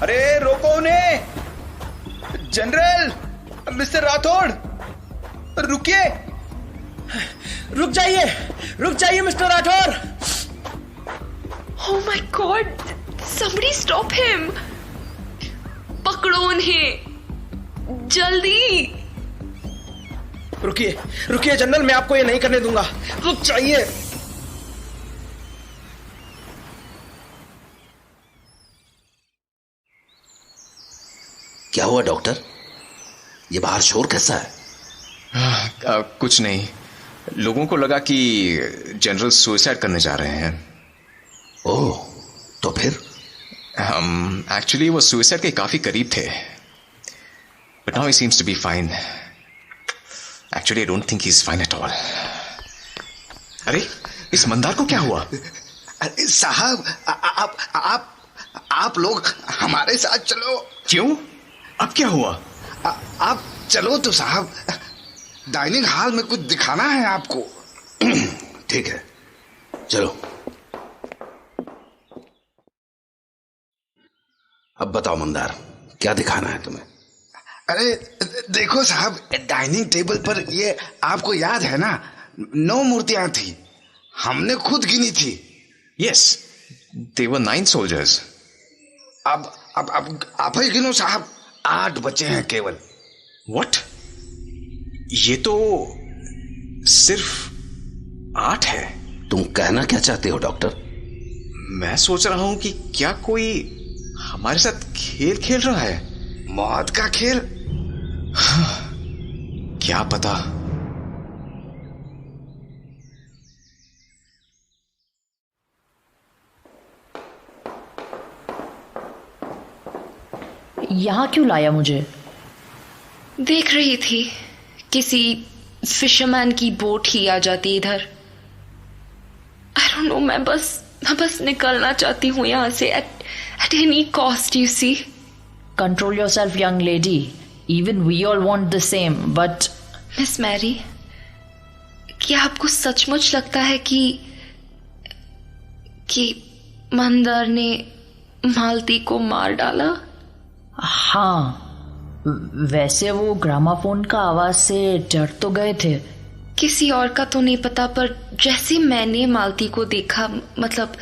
अरे रोको उन्हें! जनरल, मिस्टर राठौड़, रुकिए! रुक जाइए mister Rathore! Oh my God! Somebody stop him! पकड़ो उन्हें! जल्दी! रुकिए जनरल, मैं आपको ये नहीं करने दूंगा। रुक जाइए। क्या हुआ डॉक्टर? ये बाहर शोर कैसा है? कुछ नहीं, लोगों को लगा कि जनरल सुसाइड करने जा रहे हैं। ओह, तो फिर? एक्चुअली वो सुसाइड के काफी करीब थे, but now he seems to be fine. Actually I don't think he is fine at all. अरे, इस मंदार को क्या हुआ? अरे साहब, आप लोग हमारे साथ चलो। क्यों? अब क्या हुआ? आप चलो तो साहब, डाइनिंग हॉल में कुछ दिखाना है आपको। ठीक है, चलो। अब बताओ मंदार, क्या दिखाना है तुम्हें? अरे देखो साहब, डाइनिंग टेबल पर ये आपको याद है ना, 9 मूर्तियां थी, हमने खुद गिनी थी। यस, दे वर 9 सोल्जर्स। अब आप ही गिनो साहब, 8 बचे हैं केवल। व्हाट? ये तो सिर्फ 8 है। तुम कहना क्या चाहते हो डॉक्टर? मैं सोच रहा हूं कि क्या कोई हमारे साथ खेल खेल रहा है। मौत का खेल? क्या पता। यहाँ क्यों लाया मुझे? देख रही थी, किसी फिशरमैन की बोट ही आ जाती इधर। आई डोंट नो, मैं बस निकलना चाहती हूँ यहाँ से at any cost, you see. Control yourself, young lady. Even we all want the same, but... miss Mary, क्या आपको सचमुच लगता है कि मंदार ने मालती को मार डाला? हाँ, वैसे वो ग्रामाफोन का आवाज से डर तो गए थे। किसी और का तो नहीं पता, पर जैसे मैंने मालती को देखा, मतलब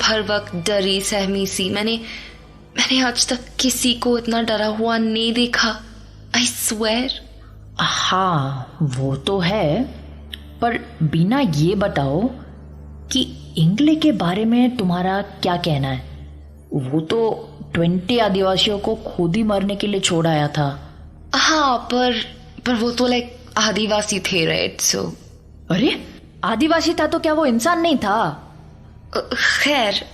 हर वक्त डरी सहमी सी, मैंने आज तक किसी को इतना डरा हुआ नहीं देखा। I swear. हाँ, वो तो है, पर बिना ये बताओ कि इंग्ले के बारे में तुम्हारा क्या कहना है? वो तो 20 आदिवासियों को खुद ही मरने के लिए छोड़ आया था। हाँ, पर वो तो लाइक आदिवासी थे, राइट? सो अरे, आदिवासी था तो क्या वो इंसान नहीं था? खैर,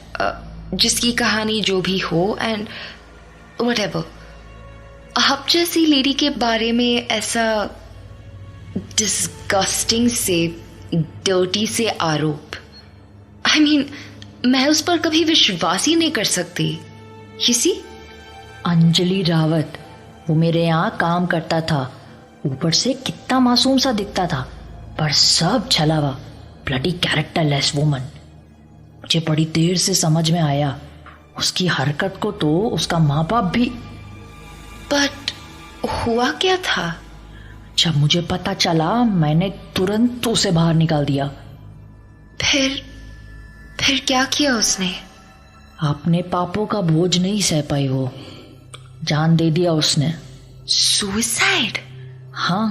जिसकी कहानी जो भी हो, एंड व्हाटएवर, आप जैसी लेडी के बारे में ऐसा डिस्गस्टिंग से डर्टी से आरोप, आई मीन, मैं उस पर कभी विश्वास ही नहीं कर सकती। You see? अंजलि रावत, वो मेरे यहाँ काम करता था, ऊपर से कितना मासूम सा दिखता था, पर सब छलावा, ब्लडी कैरेक्टरलेस वुमन। मुझे बड़ी देर से समझ में आया, उसकी हरकत को तो उसका माँ बाप भी। बट हुआ क्या था? जब मुझे पता चला, मैंने तुरंत उसे बाहर निकाल दिया। फिर क्या किया उसने? अपने पापों का बोझ नहीं सह पाई वो, जान दे दिया उसने। सुसाइड? हाँ,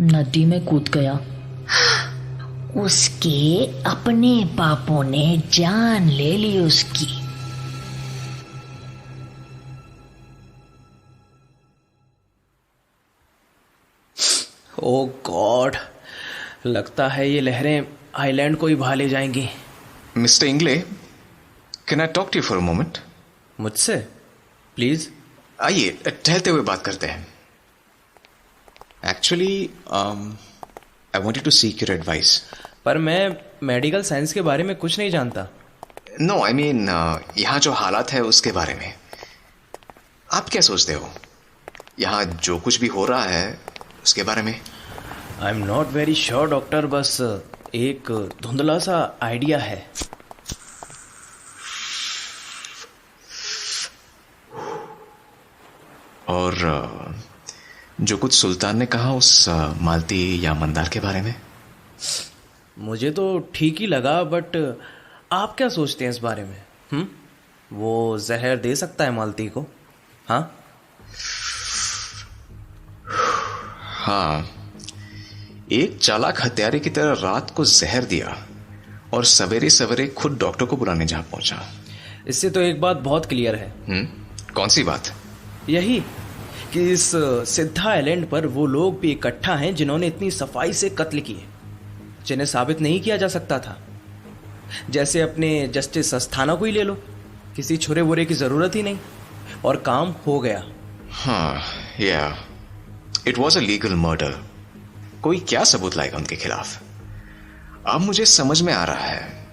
नदी में कूद गया। उसके अपने पापों ने जान ले ली उसकी। ओह गॉड, लगता है ये लहरें आइलैंड को ही भा ले जाएंगी। Mister Ingle, can I talk to you for a moment? मुझसे? प्लीज आइए, टहलते हुए बात करते हैं। Actually I wanted to seek your advice. पर मैं मेडिकल साइंस के बारे में कुछ नहीं जानता। नो, आई मीन यहाँ जो हालात है उसके बारे में आप क्या सोचते हो? यहाँ जो कुछ भी हो रहा है उसके बारे में? I am not very sure doctor, बस एक धुंधला सा आइडिया है। और जो कुछ सुल्तान ने कहा उस मालती या मंदार के बारे में? मुझे तो ठीक ही लगा, बट आप क्या सोचते हैं इस बारे में? वो जहर दे सकता है मालती को? हाँ, एक चालाक हत्यारे की तरह रात को जहर दिया और सवेरे सवेरे खुद डॉक्टर को बुलाने जा पहुंचा। इससे तो एक बात बहुत क्लियर है। कौन सी बात? यही कि इस सिद्धा आइलैंड पर वो लोग भी इकट्ठा हैं जिन्होंने इतनी सफाई से कत्ल किए, जिन्हें साबित नहीं किया जा सकता था। जैसे अपने जस्टिस अस्थाना को ही ले लो, किसी छुरे वुरे की जरूरत ही नहीं और काम हो गया। It was a legal murder. कोई क्या सबूत लाएगा उनके खिलाफ? अब मुझे समझ में आ रहा है,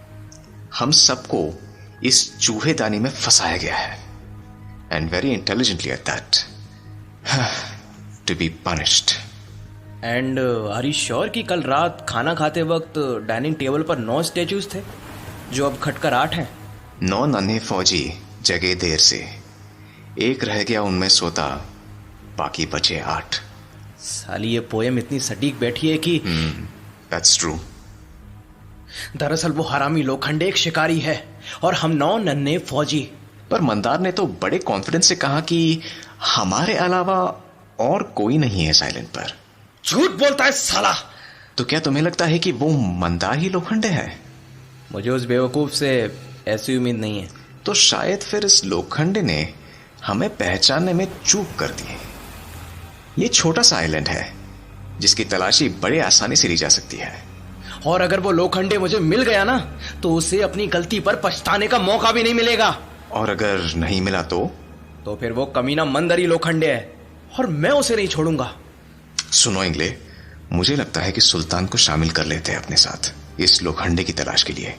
हम सबको इस चूहेदानी में फंसाया गया है, and very intelligently at that, to be punished. And are you sure कि कल रात खाना खाते वक्त डाइनिंग टेबल पर 9 स्टैच्यूज थे, जो अब घटकर 8 हैं? 9 नन्हे फौजी जगे देर से, एक रह गया उनमें सोता, बाकी बचे 8। साली ये पोएम इतनी सटीक बैठी है कि दैट्स ट्रू। दरअसल वो हरामी लोखंडे एक शिकारी है और हम 9 नन्हे फौजी। पर मंदार ने तो बड़े कॉन्फिडेंस से कहा कि हमारे अलावा और कोई नहीं है इस आइलैंड पर। झूठ बोलता है साला। तो क्या तुम्हें लगता है कि वो मंदार ही लोखंडे है? मुझे उस बेवकूफ से ऐसी उम्मीद नहीं है। तो शायद फिर इस लोखंडे ने हमें पहचानने में चूक कर दी। ये छोटा सा आइलैंड है जिसकी तलाशी बड़े आसानी से ली जा सकती है, और अगर वो लोखंडे मुझे मिल गया ना, तो उसे अपनी गलती पर पछताने का मौका भी नहीं मिलेगा। और अगर नहीं मिला तो फिर वो कमीना मंदरी लोखंडे है और मैं उसे नहीं छोड़ूंगा। सुनो इंगले, मुझे लगता है कि सुल्तान को शामिल कर लेते हैं अपने साथ इस लोखंडे की तलाश के लिए,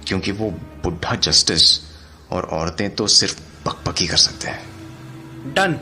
क्योंकि वो बुढ़ा जस्टिस और औरतें तो सिर्फ बकबकी कर सकते हैं। डन।